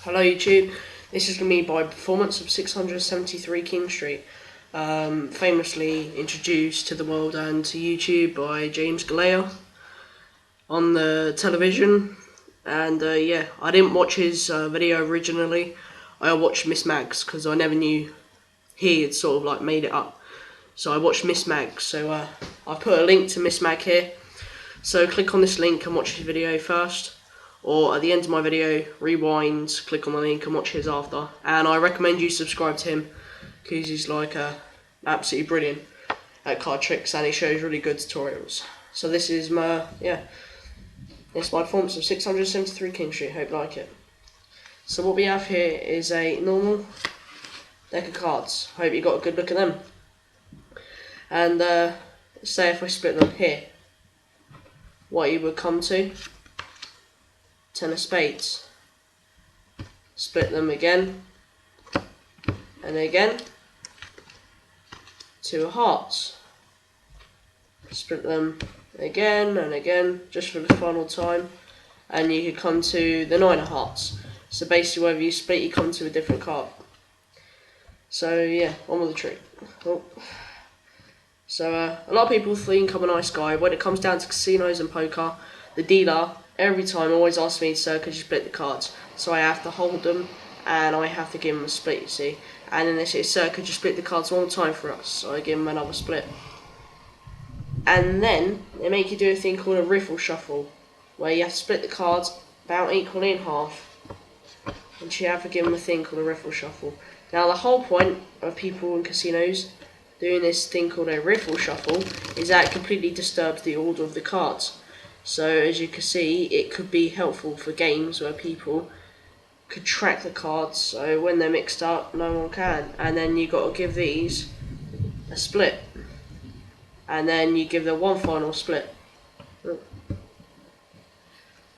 Hello YouTube, this is going to be by performance of 673 King Street, famously introduced to the world and to YouTube by James Galea on the television. And yeah, I didn't watch his video originally. I watched Miss Mag's because I never knew he had sort of like made it up. So I watched Miss Mag, so I put a link to Miss Mag here. So click on this link and watch his video first. Or at the end of my video, rewind, click on the link and watch his after. And I recommend you subscribe to him because he's like absolutely brilliant at card tricks and he shows really good tutorials. So this is my performance of 673 King Street. Hope you like it. So what we have here is a normal deck of cards. Hope you got a good look at them. And say if I split them here, what you would come to. 10 of spades, split them again and again. 2 of hearts, split them again and again just for the final time, and you could come to the 9 of hearts. So basically wherever you split you come to a different card. So yeah, on with the trick. So a lot of people think I'm a nice guy. When it comes down to casinos and poker, the dealer every time always asks me, "Sir, could you split the cards?" So I have to hold them and I have to give them a split, you see. And then they say, "Sir, could you split the cards one more time for us?" So I give them another split. And then they make you do a thing called a riffle shuffle, where you have to split the cards about equally in half. And you have to give them a thing called a riffle shuffle. Now the whole point of people in casinos doing this thing called a riffle shuffle is that it completely disturbs the order of the cards. So as you can see, it could be helpful for games where people could track the cards, so when they're mixed up, no one can. And then you got to give these a split, and then you give them one final split.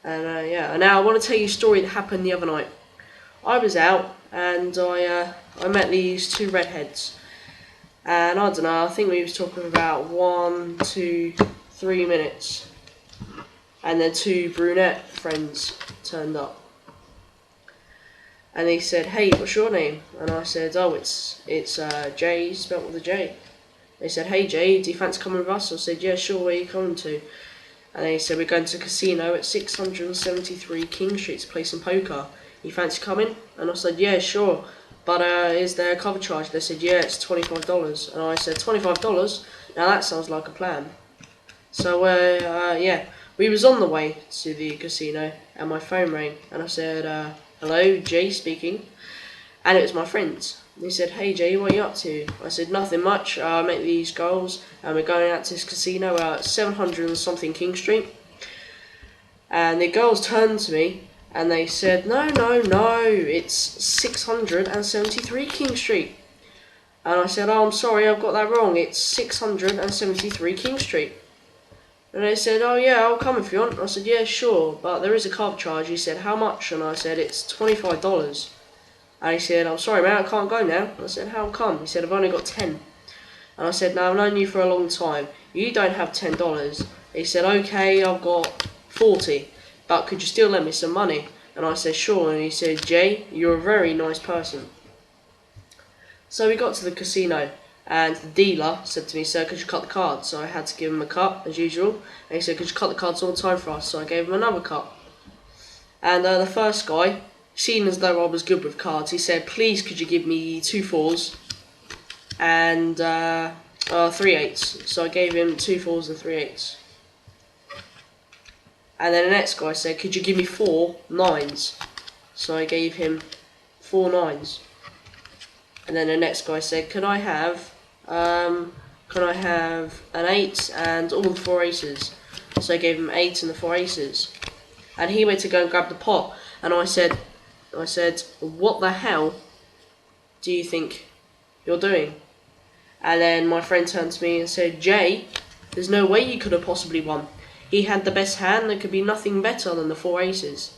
And yeah, and now I want to tell you a story that happened the other night. I was out and I met these 2 redheads, and I don't know, I think we was talking about 1, 2, 3 minutes. And then 2 brunette friends turned up. And they said, "Hey, what's your name?" And I said, "Oh, it's Jay, spelled with a J." They said, "Hey Jay, do you fancy coming with us?" I said, "Yeah, sure, where are you coming to?" And they said, "We're going to a casino at 673 King Street to play some poker. You fancy coming?" And I said, "Yeah, sure. But is there a cover charge?" They said, "Yeah, it's $25. And I said, "$25? Now that sounds like a plan." So yeah. We was on the way to the casino and my phone rang and I said, "Hello, Jay speaking." And it was my friends. They said, "Hey Jay, what are you up to?" I said, "Nothing much. I met these girls and we're going out to this casino at 700 and something King Street." And the girls turned to me and they said, no, it's 673 King Street." And I said, "Oh, I'm sorry, I've got that wrong. It's 673 King Street." And they said, "Oh yeah, I'll come if you want." I said, "Yeah, sure, but there is a cover charge." He said, "How much?" And I said, "It's $25. And he said, "I'm sorry man, I can't go now." I said, "How come?" He said, "I've only got 10. And I said, "No, I've known you for a long time. You don't have $10. He said, "Okay, I've got 40, but could you still lend me some money?" And I said, "Sure." And he said, "Jay, you're a very nice person." So we got to the casino. And the dealer said to me, "Sir, could you cut the cards?" So I had to give him a cut, as usual. And he said, "Could you cut the cards all the time for us?" So I gave him another cut. And the first guy, seeing as though I was good with cards, he said, "Please, could you give me 2 4s and 3 8s?" So I gave him 2 4s and 3 8s. And then the next guy said, "Could you give me 4 9s?" So I gave him 4 9s. And then the next guy said, Can I have an 8 and all the 4 aces?" So I gave him 8 and the 4 aces. And he went to go and grab the pot. And I said, "What the hell do you think you're doing?" And then my friend turned to me and said, "Jay, there's no way you could have possibly won. He had the best hand. There could be nothing better than the 4 aces."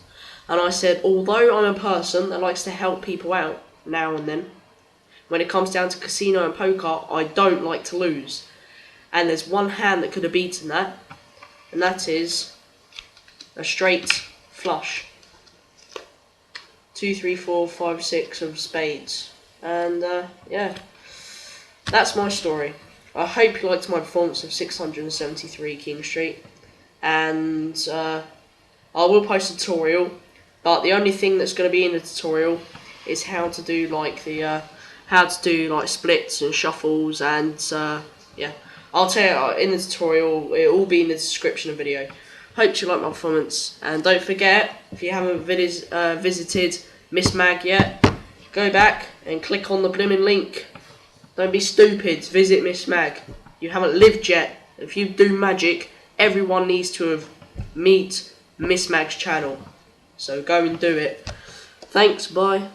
And I said, although I'm a person that likes to help people out now and then, when it comes down to casino and poker, I don't like to lose. And there's one hand that could have beaten that, and that is a straight flush. 2, 3, 4, 5, 6 of spades. And yeah, that's my story. I hope you liked my performance of 673 King Street, and I will post a tutorial, but the only thing that's going to be in the tutorial is how to do like splits and shuffles, and yeah, I'll tell you in the tutorial. It will be in the description of the video. Hope you like my performance, and don't forget, if you haven't visited Miss Mag yet, go back and click on the blooming link. Don't be stupid, visit Miss Mag. You haven't lived yet. If you do magic, everyone needs to have meet Miss Mag's channel. So go and do it. Thanks, bye.